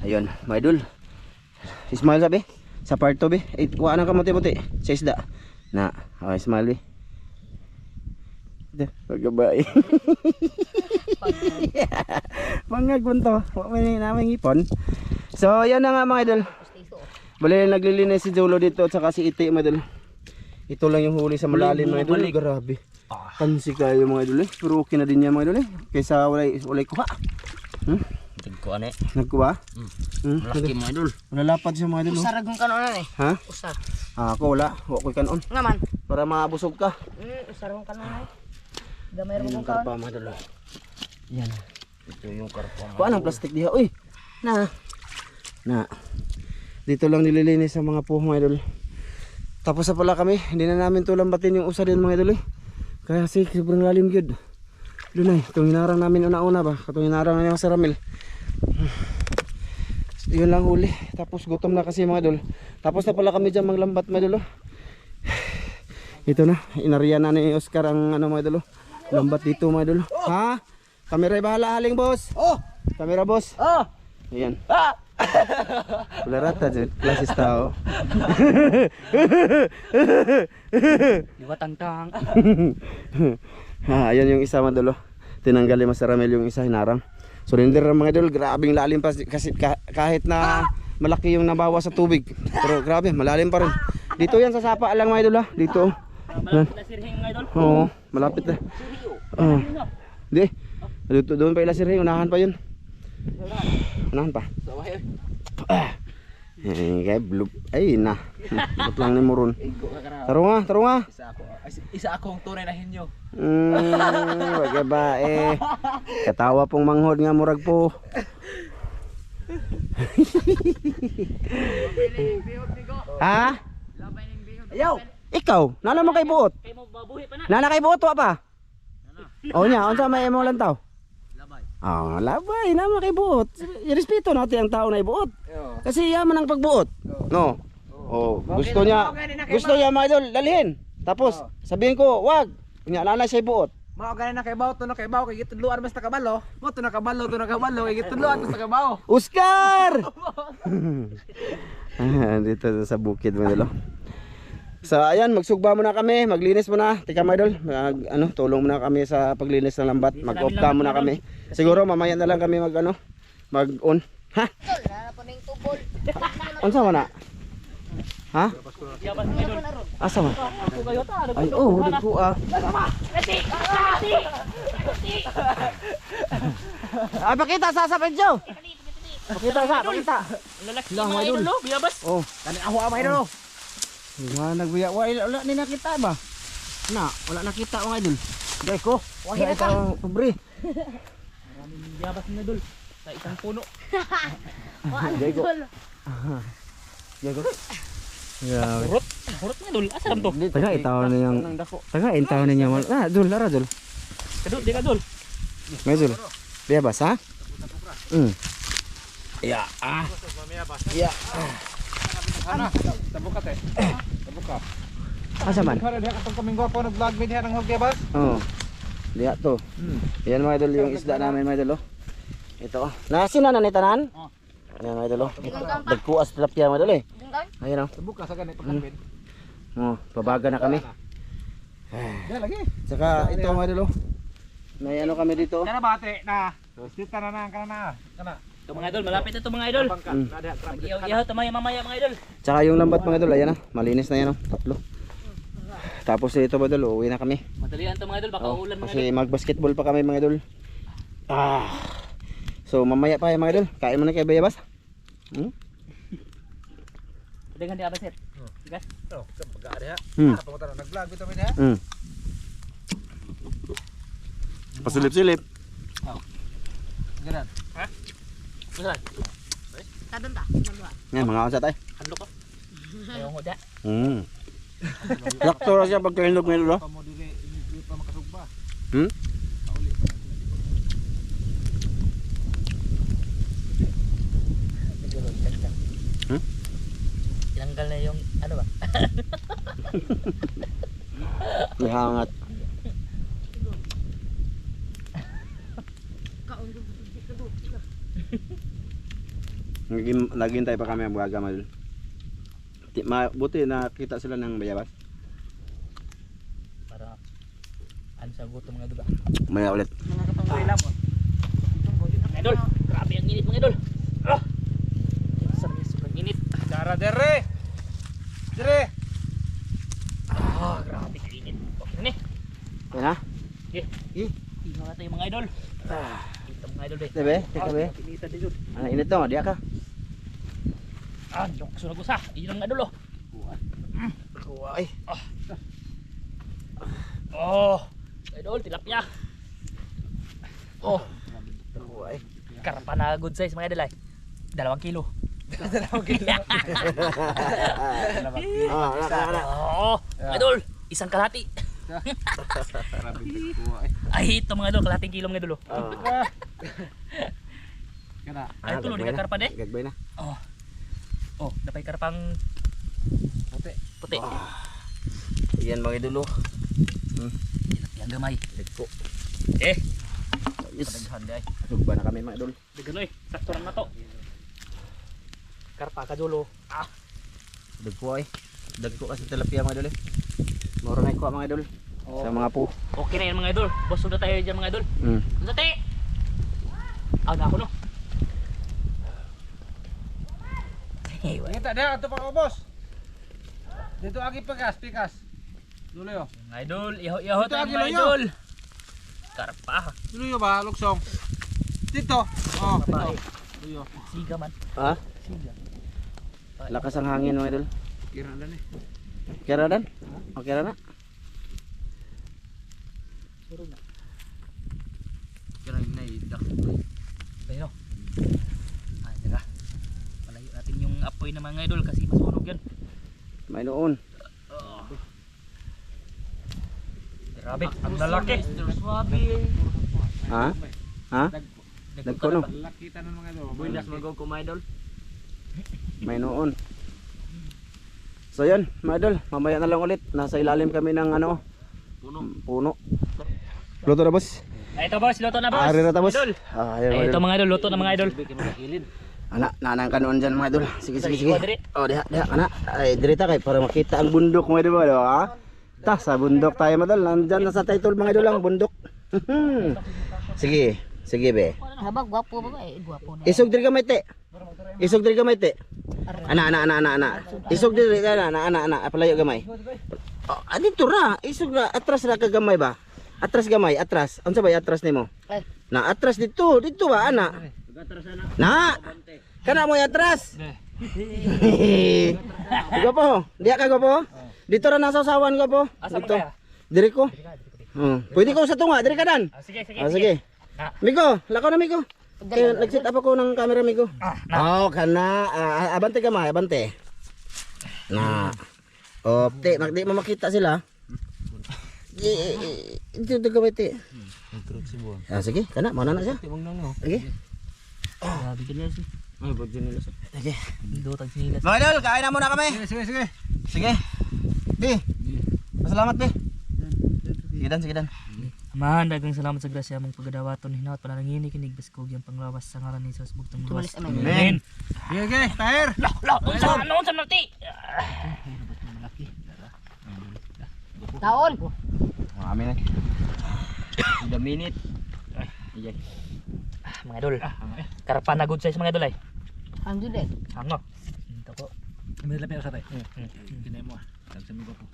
Ayun, mga idol. Smile sabi. Sa part 2 be. Kuha na ka muti-muti. Sa isda. Na, smile be. Pagkabay. Mangagunto. May namang ipon. So, yan na nga mga idol. Bali naglilinis si Jolo dito at saka si Iti mga idol. Ito lang yung huli sa malalim mga idol. Grabe. Tansi kayo mga idol eh. Pero okay na din yan mga idol eh. Kaysa walay kuha. Nagkuha na eh. Nagkuha? Malaki mga idol. Malalapad siya mga idol. Usar agong kanon eh. Ha? Usar. Ako wala. Huwag ko'y kanon. Nga man. Para mabusog ka. Usar agong kanon eh. Gamay rin Yung mong kanon. karpa mga idol. Yan. Ito yung karpa. Kuha ng plastic diha. Uy. Na. Dito lang nililinis sa mga puho mga idol. Tapos na pala kami. Hindi na namin tulambatin yung usa din mga idol eh. Kaya si sobrang lalim yun. Doon ay. Itong hinarang namin una-una ba. Itong hinarang na yung sa Ramil. Yun lang huli. Tapos gutom na kasi mga idol. Tapos na pala kami dyan maglambat mga idol. Ito na. Inariyan na ni Oscar ang ano mga idol. Lambat dito mga idol. Ha? Kamera bahala haling boss. Kamera boss. Ayan. Kularata dyan. Klasis tao. Diba tangtang. Ayan yung isa mga idol. Tinanggalin mas Ramil yung isa hinarang. Surrender mga idol, grabing lalim pa kasi kahit na malaki yung nabawa sa tubig. Pero grabe, malalim pa rin. Dito yan sa sapa lang mga idol ha. Dito. Malapit na sirhing mga idol. Oo, malapit na. Di. Dito doon pa ilasirhing, unahan pa yun. Unahan pa. Kaya bloop. Ay na. Bot lang ni Muron. Taro nga. Isa akong tunay na hinyo. Wag ba eh. Katawa pong manghod nga murag po. Ha? Ayaw. Ikaw, nana mo kay buot? Kay mo babuhi pa na. Nana kay buot wa pa? O nya, unsa may imong lantaw? Labay. Labay na kay buot. Irespeto natin ang tao na ibuot. Kasi yaman ang pagbuot. No. Oh, gusto niya mga idol dalhin. Tapos sabihin ko, wag. Kunya nana siya ibuot. Mao ganin na kay bawo to na kay bawo kay gitudluan basta kabalo. Mo to na kabalo kay gitudluan basta kabaw. Oscar! Dito sa bukid mo dalo. So ayan, magsugba muna kami, maglinis muna. Tika mga idol, tulong muna kami sa paglinis ng lambat. Mag-off cam muna kami. Siguro mamaya na lang kami mag-on. Ha? Wala po ning tubol. Unsa man na? Ha? Yaban mga idol. Asa man? Ako kayo ta. Ay, dagko ah. Ay, pakita sa pedyo. Pakita. Lalaki mga idol no, biyabas. Oh, Kani ako amay do. nga nagbuya. Wala ni nakita ba? Wala nakita mga idol. Gay ko. Wahi na ka. Pobre. Maraming biyabas mga idol. Sa isang puno. Gay ko. Gay ko. Yeah. Hurot mga idol. Asa ram to? Taga itaw na yang. Taga itaw na niya. Dul, ara dul. Kadul, di kadul. May dul. Biya bas ha? Ya. Ya. Tabuka te. Tabuka. Asa man? Para diha katong kaming gwapo nag-vlog mi diha nang hugyabas. Oo. Diya to. Yan mga idol yung isda namin mga idol. Ito. Nasin na nanitanan? Oo. Ayan mga idol. Dagkuas tilapia mga idol eh. Ayan o. Tabuka sa ganit pagkapin. Pabaga na kami. Diha lagi. Saka ito mga idol. May ano kami dito. Kana bate na. Sita na kana. Ito mga idol, malapit na ito mga idol. Mag-iyaw-iyaw ito mamaya mga idol. Tsaka yung lambat mga idol. Ayan na. Malinis na yan o. Tatlo. Tapos ito mga idol. Uwi na kami. Madalian ito mga idol, baka uulan mga idol. Kasi mag-basketball pa kami mga idol. So mamaya pa mga idol. Kain mo na kay Bayabas. Dengan di abaset. Gas. Oh, kabaga diha. Hmm. Pamunta na nag-vlog bitaw mi diha. Pasilip-silip. Ganan. Ha? Busan. Tadon ta. Yan mga kasat ay. Handlo ko. Ayaw ko da. Lakto ra siya pagkahinog ng idol. Pamo dire ini pa makasugba. Pauli. Tinanggal na yung ano ba? May hangat. Naghintay pa kami ang buwaga mga idol. Buti nakita sila ng bayabas. Para ano sa gutom mga idol. Maya ulit. Mga kapangwela mo. Mga idol, grabe ang init mga idol. Ah! Service ng init. Dara dere. Dere. Ah, grabe ang init. Okay na ni. Yan ha? Okay. Tingnan natin yung mga idol. Ito mga idol deh. Tebe, teka be. Initan din yun. Ano init to, diya ka. Yung kasunod ko sa. Iyon ang idol oh. Kuway. Oh, idol, tilapia. Oh, Kuway. karpa na good size mga idol ay. 2 kilo. 2 kilo. Ah, naka. Oh, idol, isang kalahati. Grabe ko ay. Ay, ito mga idol, kalahating kilo mga idol oh. Kana. Ay, ito di ka karpa de. Gagbay na. Oh. Oh, napay karpang Puti. puti. Yan mga idol. Yang gamay. Dagko. Eh, Yes. padaghan di ay. Sugba na kami mga idol. Daghan oy, sakto na to. Karpa ka dulo. Dagko ay. Dagko kasi tilapia mga idol eh. Mura na ikuha mga idol. Oh. Sa mga po. Okay na yan mga idol. Busog na tayo dyan mga idol. Dati. Na ako no. Ngita dia ato pa boss. Dito agi pikas. Dulo yo. Mga idol, iho-iho Ito, tayo Agilo, mga yo. idol. Karpa. Dulo yo ba luksong. Dito. Oh, Babae. dito. Dulo yo. Siga man. Ha? Siga. Lakas ang hangin mga idol. Kira na ni. Kira dan? Okay na. Surog na. Kira na idak. Ayun o. Ay, teka. Malayo natin yung apoy ng mga idol kasi masunog yan. May noon. Grabe, ang lalaki. Swabe. Ha? Ha? Dagko no. Lakitan ng mga do. Buindas magog ko mga idol. May noon. So yan, mga idol, mamaya na lang ulit. Nasa ilalim kami ng ano, puno. Luto na boss. Ay, ito boss, luto na boss. Ari na ta boss. Idol. Ayan, Ay, ito mga idol, luto na mga idol. Ana, nanang kanon dyan mga idol. Sige, sige, sige. Dali. Oh, diha, ana. Ay, dirita kay para makita ang bundok mga idol, di ba? Ta, sa bundok tayo mga idol. Nandyan na sa title mga idol ang bundok. Sige, sige be. Haba, gwapo ba ba? Gwapo na. Isog diri gamay te. Isog diri gamay te. Ana. Isog diri ana. Apalayo gamay. Oh, dito ra. Isog ra atras ra ka gamay ba? Atras gamay, atras. Unsa ba atras nimo? Ay. Na atras dito ba ana? Na. Kana mo atras. Gapo. Diya ka gapo. Dito ra nasasawan gapo. Asa mo Dito. kaya? Diri ko. Pwede ko sa tunga, diri ka dan. Sige. Sige. Migo, lakaw na Migo. Kaya nag-set up ako ng camera Migo. Oh, kana. Abante gamay, abante. Na. Te, di mo makita sila. Dito gamay te. Sige, kana, mana na siya. Sige. Grabe ka niya si. Ay, bagyo nila sa. Sige. Indo tag sinilas. Mga idol, kain na muna kami. Sige. Sige. Be. Salamat be. Sige dan. Amahan, dagang salamat sa grasya mong pagadawaton hinawat panalangini kinig baskog yung panglawas sa ngalan ni Jesus bugtong luwas. Tumalis naman. Amen. Sige, taher. Unsa nati? Taon! Marami na. The minute. Mga idol. Karpa na good size mga idol ay. Ang judet. Ano? Ito po. May lapit sa tay. Kinay mo. Tagsa mi ko po.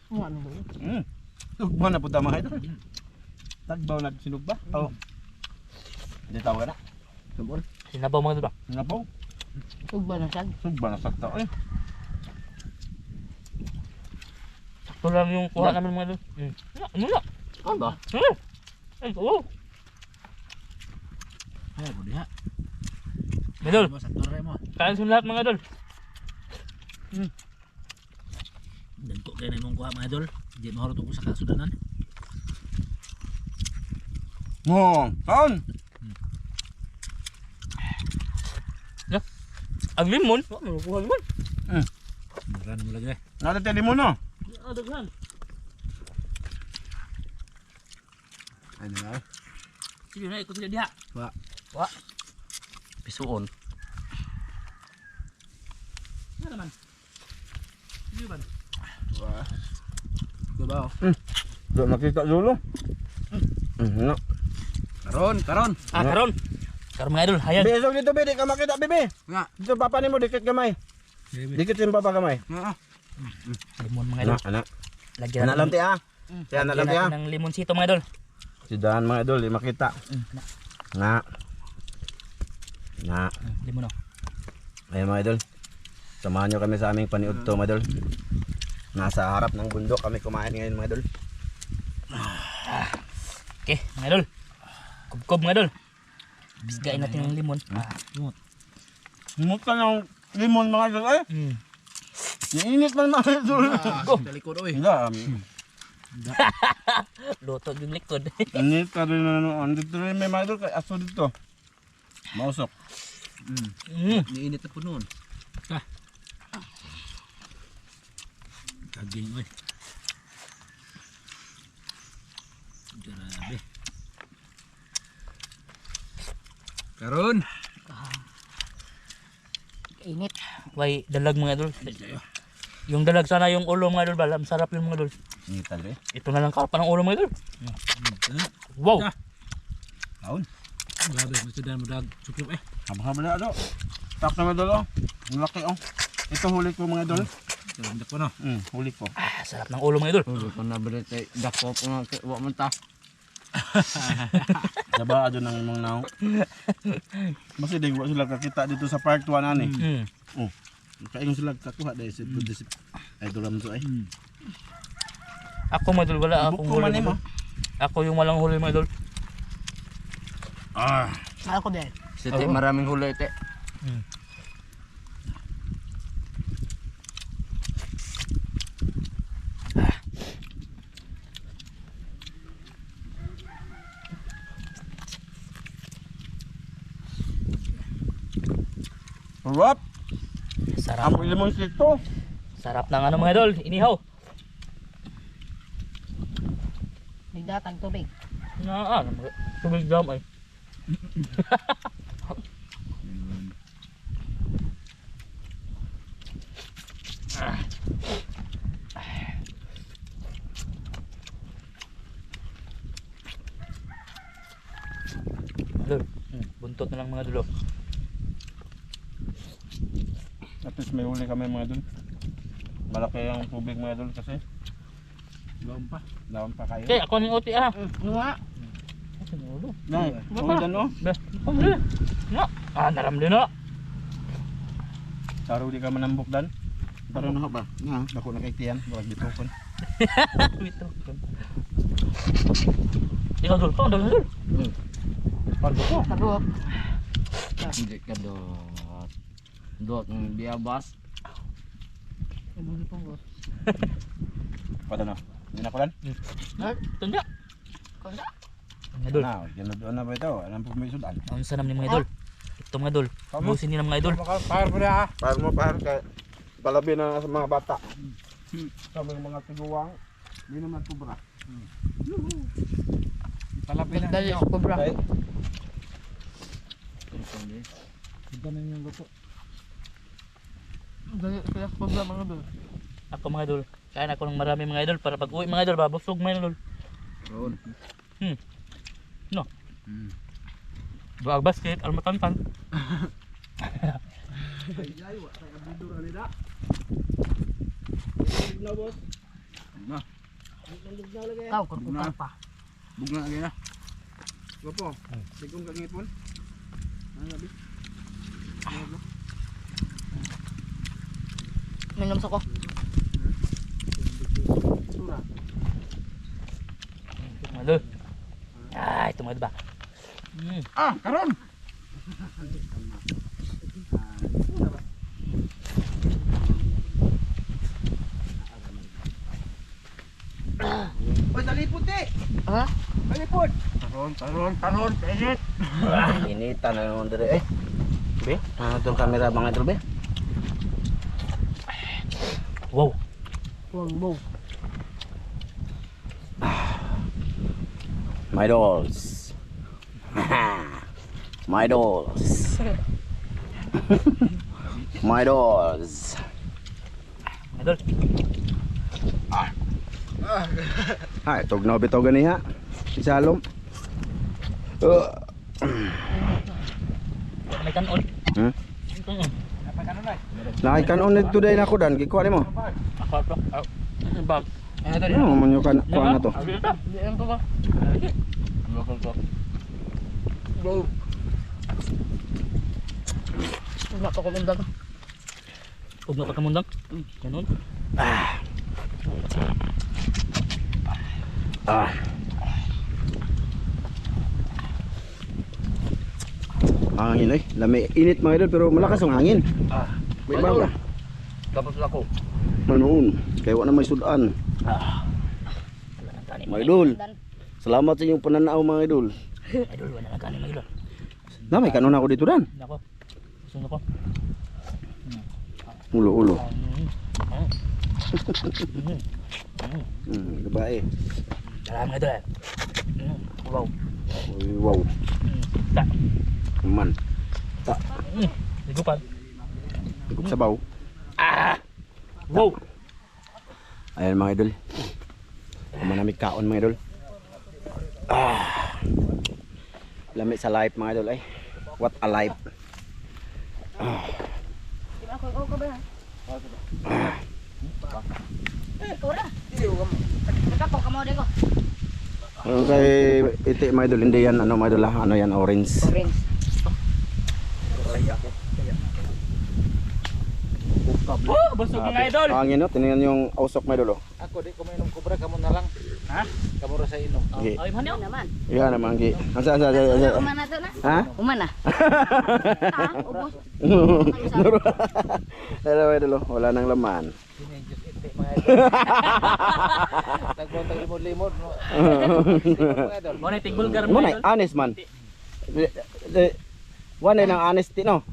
Ano ba yun? Tugba na po tama mga idol. Tagbaw na sinugba. Oo. Hindi tawag ka na. Subol. Sinabaw mga idol ba? Nga po. Tugba ng sag. Sugba na sakta. Ay. Sakto lang yung kuha namin mga idol. Ano na? Ano ba? Ito. Ay, budi ha. Mga idol, Mo sa tore mo. kain sa lahat mga idol. Dagko kay na imong kuha mga idol. Di mahurot ko sa kasudanan. Mo. Kaon. Ang limon. Ano kuha limon? Maran mo lagi. Natatili mo no. Daghan. Ano na? Sige na ikot sila diha. Wa. Wa. Pisuon. Ano naman? Ano ba? Wah. Gabaw. Doon nakita Zulu. No. Karon, karon. Karon. Karon mga idol, hayag. Besok dito be, di ka makita bebe. Nga. Dito papa nimo dikit gamay. Dikit yung papa gamay. Nga. Limon mga idol. Anak. Lagyan Anak lang ti ah. Si anak lang ti ah. ng limonsito mga idol. Si Dan mga idol, di makita. Na. Na. Limon oh. Ayun mga idol. Samahan nyo kami sa aming paniudto mga idol. Nasa harap ng bundok kami kumain ngayon mga idol. Okay, mga idol. Kubkob mga idol. Bisgain natin ng limon. Mut ka ng limon mga idol ay. Iinit man mga idol. Go. Talikod oy. Hindi. Luto yung likod. Init ka rin na ano. Dito rin may mga idol kay aso dito. Mausok. Niinit na po noon. Kaging oy. Grabe. Karon. Init. Way dalag mga idol. Yung dalag sana yung ulo mga idol, balam sarap yung mga idol. Init talaga eh. Ito na lang karpa ng ulo mga idol. Wow. Taon. Grabe, masudan mo dag suklop eh. Habang-habang na ito. Tak na mga idol oh. Ang laki oh. Ito huli ko mga idol. Hindi ko no. Huli ko. Sarap ng ulo mga idol. Ulo ko na berete dako ko na wa man ta. Diba adyo ng mga nao. Kasi di ko sila kakita dito sa part 1 ani. Oh. Kaingon sila kakuha dahil si idol ram to ay. Ako mga idol wala akong Buko huli. man mga mo. idol. Ako yung walang huli mga idol. Ako din. Sete maraming huli te. Sarap. Sarap. Amoy limang sito. Sarap ng ano mga idol, inihaw. Nagdatag tubig. Tubig dam ay. Idol, buntot na lang mga idol. At least may huli kami mga idol. Malaki ang tubig mga idol kasi lawan pa kayo. Okay, ako ng uti ah. Nga. Nay, huli dan oh. Naram din na. Taro di ka manambok dan. Taro na ba? Nga, dako na kay tiyan, wag bitukon. Ito. Ikaw dul, kau dul. Pardo ko. Kadok. Hindi ka dot. Dot ng biabas. Ano po boss? Pada na. Hindi na ko dan. Tunja. Kanda. Mga idol, Na, ginudo na ba ito? Anong po may sudan? ang sanam ni mga idol. Ito mga idol, busin nila mga idol. Par mo na. Par mo par kay palabi na sa mga bata. Sa mga tiguwang, hindi naman kubra. Palapin na. Dali sa kubra. Okay. Ito na yung luto. Dali sa kubra mga idol. Ako mga idol, kain ako ng marami mga idol para pag uwi mga idol, babusog mga idol. Karon. No. Buag basket, almatantan. Na. Ikaw, kurkutan pa. Bugna lagi na. Gopo. Sigong kangipon. Ano labi? Minum sa ko. Mga idol. Ito mga idol ba? Karon. Oy, talipot eh. Ha? Talipot. Karon, init. Initan na naman dire eh. Be, ano tong kamera mga idol be? Wow. Huwag mo. My dolls. My idols. My idols. Idol. Ay, tugnaw bitaw ganiha. Isalom. May kanon. Hmm? Mm. Nakikanon na today na ko dan, gikuha nimo. Ako to. Bag. Ano man yung kuha na to? Diyan ko ba? Wala pa ko mundag. Huwag na pagkamundang. Kanon. Hangin eh. Lami init mga idol pero malakas ang hangin. May baga. Tapos ako. Manoon. Kaya wala na may sudan. Wala nang kanin. Mga idol. Salamat sa inyong pananaw mga idol. Idol, wala nang kanin mga idol. Na may kanon ako dito dan. Nako. Gusto ko. Ulo. Mm. Babae. Salamat mga idol. Wow. Uy, wow. Ta. Man. Higupan. Sabaw. Wow. Ayan mga idol. Manamig kaon mga idol. Lami sa life mga idol ay. What a life. Ako ba? Ikaw na. Nagkapo ka mo din ko. Kay iti mga idol, hindi yan ano mga idol, ano yan orange. Orange. Oh, busog mga idol. Hangin no, tingnan yung ausok mga idol. Ako di ko mainom kubra, kamo na lang. Ha? Kamo ra sa inom. Okay. Ay, man yun. Naman. Iya naman gi. Asa. Uman na to na. Ha? Uman na. Ha? Ubos. Hello mga idol, wala nang laman. Dinenjus ite mga idol. Nagbontag limod-limod no. Mga idol. Mo na tigbulgar Mo mga na idol. honest man. One ng honesty no.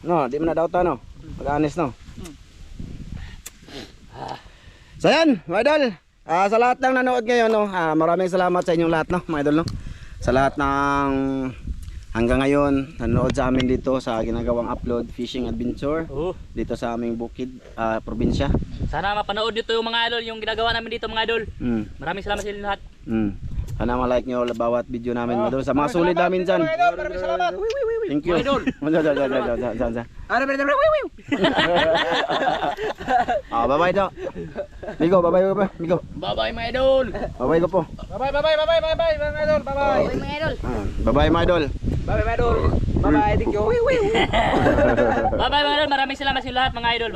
No, di man na daw ta no. Pag-honest no. So yan, mga idol. Sa lahat ng nanood ngayon no, maraming salamat sa inyong lahat no, mga idol no. Sa lahat ng hanggang ngayon nanood sa amin dito sa ginagawang upload fishing adventure Oh, dito sa aming bukid, probinsya. sana mapanood nyo to yung mga idol, yung ginagawa namin dito mga idol. Maraming salamat sa inyo lahat. Sana ma-like nyo bawat video namin mga idol. Sa mga sulit namin dyan. Maraming salamat. Thank you. Idol. Bye-bye daw. Migo, bye-bye. Migo. Bye-bye mga idol. Bye-bye ko po. Bye mga idol. Bye. Uy mga idol. Bye-bye mga idol. Bye mga idol. Bye. Thank you. Bye-bye mga idol. Maraming salamat sa inyo lahat mga idol. Bye-bye.